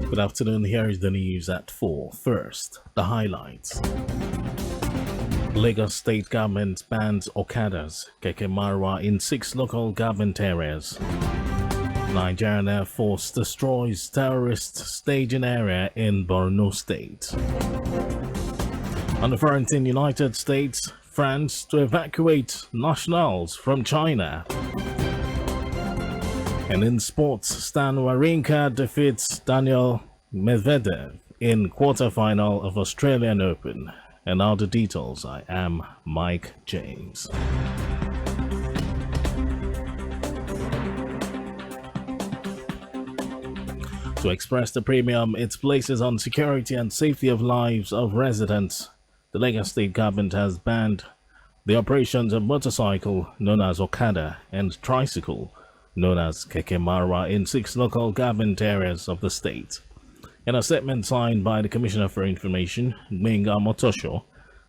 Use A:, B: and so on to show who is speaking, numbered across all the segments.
A: Good afternoon. Here is the news at 4. First, the highlights. Lagos state government bans Okadas, Keke Marwa in 6 local government areas. Nigerian Air Force destroys terrorist staging area in Borno State. On the front in United States, France to evacuate nationals from China. And in sports, Stan Wawrinka defeats Daniel Medvedev in quarterfinal of Australian Open. And now the details. I am Mike James. To express the premium it places on security and safety of lives of residents, the Lagos State government has banned the operations of motorcycle known as Okada and tricycle known as Keke Marwa in 6 local government areas of the state. In a statement signed by the Commissioner for Information, Gbenga Motosho,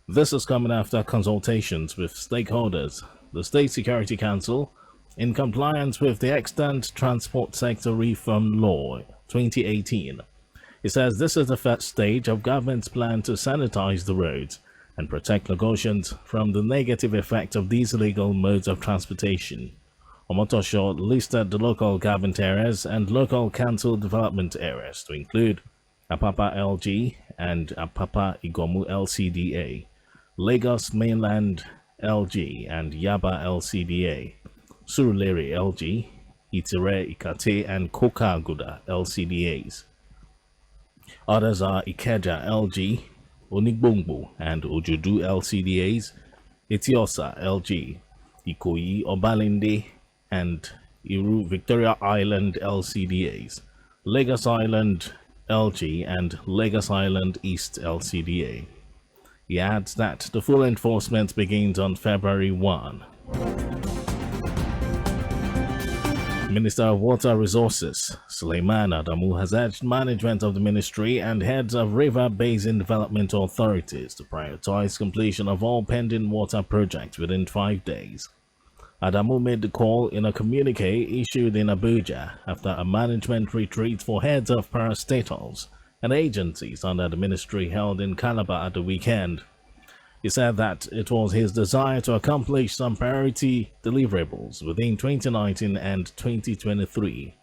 A: this is coming after consultations with stakeholders, the State Security Council, in compliance with the Extant Transport Sector Reform Law 2018. It says this is the first stage of government's plan to sanitize the roads and protect Lagosians from the negative effect of these illegal modes of transportation. Omotosho listed the local government areas and local council development areas to include Apapa LG and Apapa Igomu LCDA, Lagos Mainland LG and Yaba LCDA, Surulere LG, Itire Ikate and Kokaguda LCDAs. Others are Ikeja LG, Onigbongbo and Ojudu LCDAs, Etiosa LG, Ikoyi Obalende and Iru Victoria Island LCDAs, Lagos Island LG and Lagos Island East LCDA. He adds that the full enforcement begins on February 1. Minister of Water Resources, Suleiman Adamu, has urged management of the ministry and heads of river basin development authorities to prioritize completion of all pending water projects within 5 days. Adamu made the call in a communique issued in Abuja after a management retreat for heads of parastatals and agencies under the ministry held in Calabar at the weekend. He said that it was his desire to accomplish some priority deliverables within 2019 and 2023.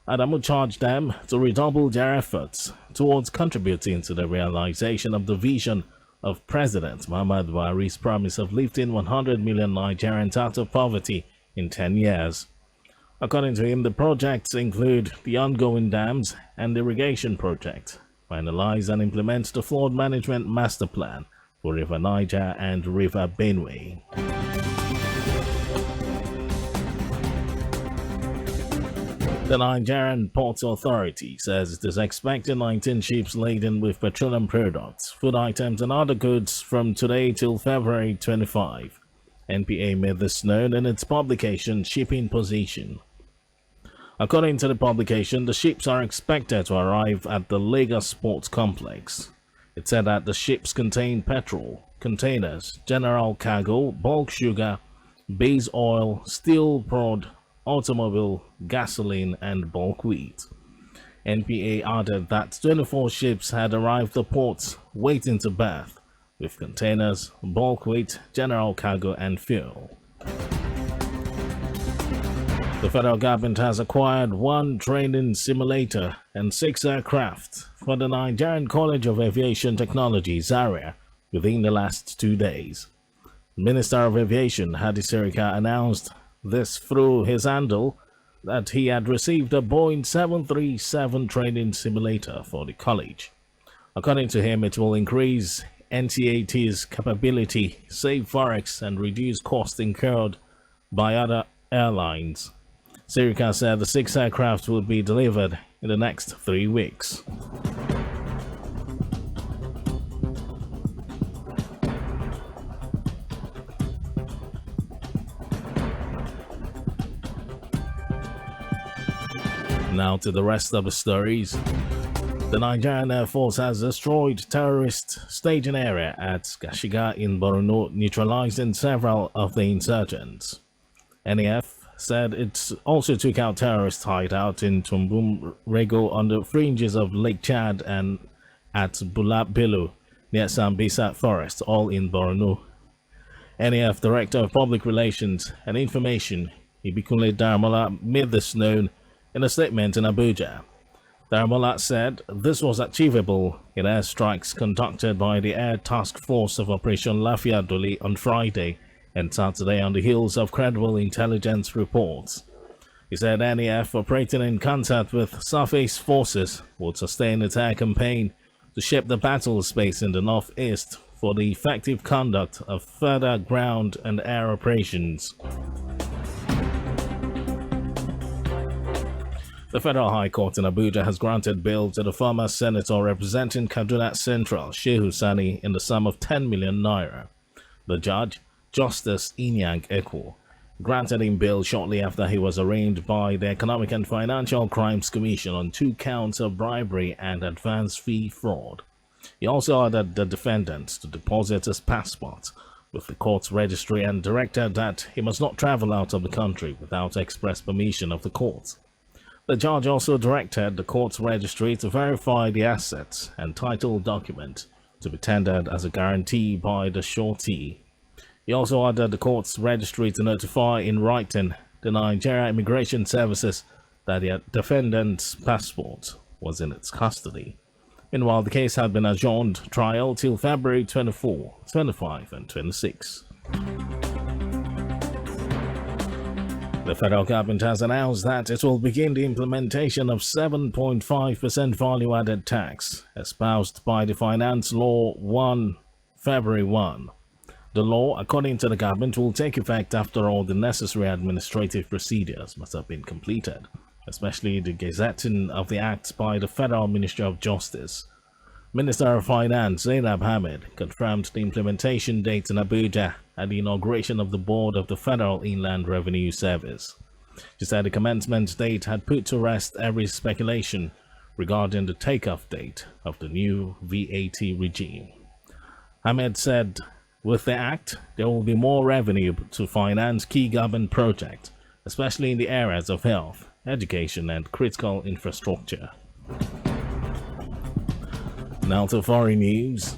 A: Adamu charged them to redouble their efforts towards contributing to the realization of the vision of President Muhammad Buhari's promise of lifting 100 million Nigerians out of poverty in 10 years. According to him, the projects include the ongoing dams and irrigation project, finalize and implement the flood management master plan for River Niger and River Benue. The Nigerian Ports Authority says it is expecting 19 ships laden with petroleum products, food items and other goods from today till February 25. NPA made this known in its publication Shipping Position. According to the publication, the ships are expected to arrive at the Lagos Ports Complex. It said that the ships contain petrol, containers, general cargo, bulk sugar, base oil, steel prod, automobile, gasoline, and bulk wheat. NPA added that 24 ships had arrived at ports waiting to berth, with containers, bulk weight, general cargo, and fuel. The federal government has acquired 1 training simulator and 6 aircraft for the Nigerian College of Aviation Technology, Zaria, within the last 2 days. Minister of Aviation Hadi Sirika announced this through his handle that he had received a Boeing 737 training simulator for the college. According to him, it will increase NCAT's capability, save forex, and reduce costs incurred by other airlines. Sirika said the 6 aircraft will be delivered in the next 3 weeks. Now to the rest of the stories. The Nigerian Air Force has destroyed terrorist staging area at Gashiga in Borno, neutralizing several of the insurgents. NAF said it also took out terrorist hideout in Tumbum Rego on the fringes of Lake Chad and at Bulabelu near Sambisa Forest, all in Borno. NAF Director of Public Relations and Information, Ibikunle Daramola, made this known in a statement in Abuja. Daramola said this was achievable in airstrikes conducted by the Air Task Force of Operation Lafia Doli on Friday and Saturday on the heels of credible intelligence reports. He said NAF, operating in concert with surface forces, would sustain its air campaign to shape the battle space in the northeast for the effective conduct of further ground and air operations. The Federal High Court in Abuja has granted bail to the former senator representing Kaduna Central, Shehu Sani, in the sum of 10 million naira. The judge, Justice Inyang Eko, granted him bail shortly after he was arraigned by the Economic and Financial Crimes Commission on 2 counts of bribery and advance fee fraud. He also ordered the defendant to deposit his passport with the court's registry and directed that he must not travel out of the country without express permission of the court. The judge also directed the court's registry to verify the assets and title document to be tendered as a guarantee by the surety. He also ordered the court's registry to notify in writing the Nigeria Immigration Services that the defendant's passport was in its custody. Meanwhile, the case had been adjourned trial till February 24, 25 and 26. The federal government has announced that it will begin the implementation of 7.5% value-added tax, espoused by the Finance Law 1 February 1. The law, according to the government, will take effect after all the necessary administrative procedures must have been completed, especially the gazetting of the act by the Federal Ministry of Justice. Minister of Finance Zainab Hamid confirmed the implementation date in Abuja at the inauguration of the board of the Federal Inland Revenue Service. She said the commencement date had put to rest every speculation regarding the takeoff date of the new VAT regime. Hamid said, with the act, there will be more revenue to finance key government projects, especially in the areas of health, education, and critical infrastructure. Now to foreign news.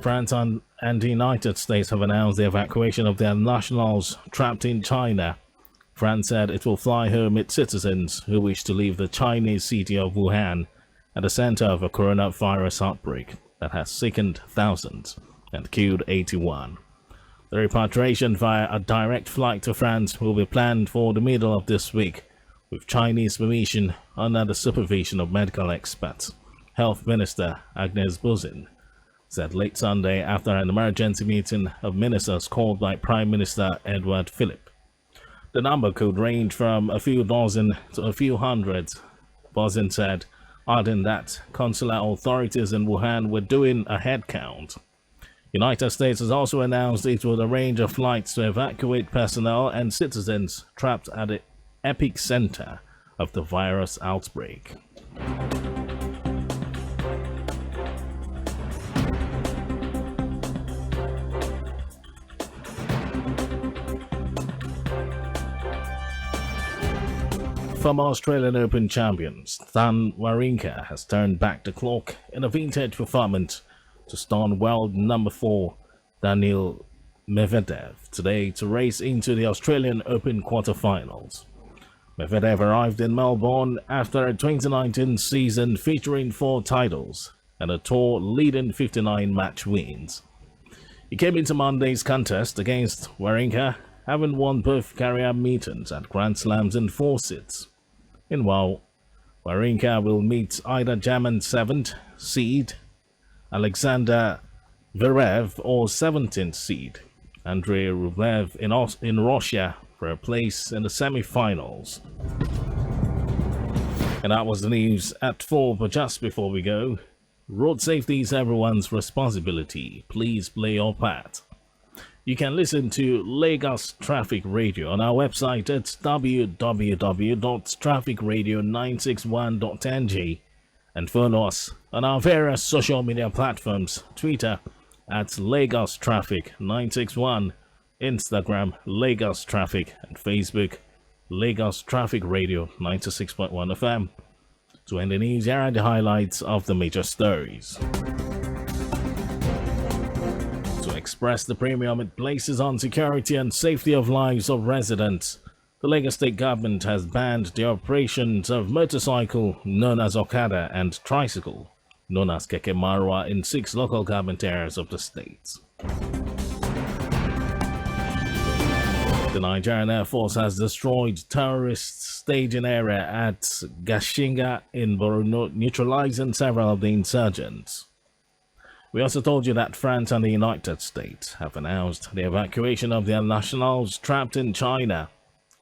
A: France and the United States have announced the evacuation of their nationals trapped in China. France said it will fly home its citizens who wish to leave the Chinese city of Wuhan at the center of a coronavirus outbreak that has sickened thousands and killed 81. The repatriation via a direct flight to France will be planned for the middle of this week, with Chinese permission under the supervision of medical experts. Health Minister Agnes Buzyn said late Sunday after an emergency meeting of ministers called by Prime Minister Edward Philip. The number could range from a few dozen to a few hundred, Buzyn said, adding that consular authorities in Wuhan were doing a head count. United States has also announced it will arrange a flight to evacuate personnel and citizens trapped at the epicenter of the virus outbreak. Former Australian Open champion Stan Wawrinka has turned back the clock in a vintage performance to stun world number 4 Daniil Medvedev today to race into the Australian Open quarterfinals. Medvedev arrived in Melbourne after a 2019 season featuring 4 titles and a tour leading 59 match wins. He came into Monday's contest against Wawrinka, having won both career meetings at Grand Slams in 4 sets. Meanwhile, Wawrinka will meet either German 7th seed Alexander Zverev or 17th seed Andrei Rublev in Russia for a place in the semi-finals. And that was the news at 4, but just before we go, road safety is everyone's responsibility. Please play your part. You can listen to Lagos Traffic Radio on our website at www.trafficradio961.ng and follow us on our various social media platforms, Twitter at Lagos Traffic 961, Instagram Lagos Traffic, and Facebook Lagos Traffic Radio 96.1 FM. To end the news, here are the highlights of the major stories. To express the premium it places on security and safety of lives of residents, the Lagos State government has banned the operations of motorcycle known as Okada and tricycle known as Keke Marwa in 6 local government areas of the state. The Nigerian Air Force has destroyed terrorist staging area at Gashinga in Borno, neutralizing several of the insurgents. We also told you that France and the United States have announced the evacuation of their nationals trapped in China.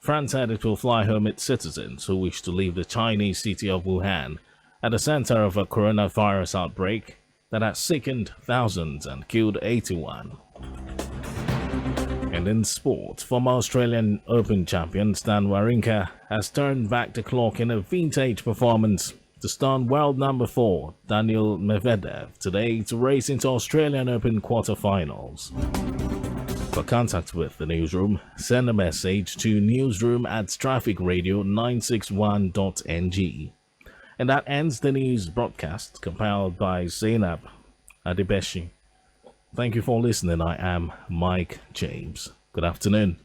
A: France said it will fly home its citizens who wish to leave the Chinese city of Wuhan at the center of a coronavirus outbreak that has sickened thousands and killed 81. And in sport, former Australian Open champion Stan Wawrinka has turned back the clock in a vintage performance to stun world number 4 Daniil Medvedev today to race into Australian Open quarterfinals. For contact with the newsroom, send a message to newsroom@trafficradio961.ng. And that ends the news broadcast compiled by Zainab Adebeshi. Thank you for listening. I am Mike James. Good afternoon.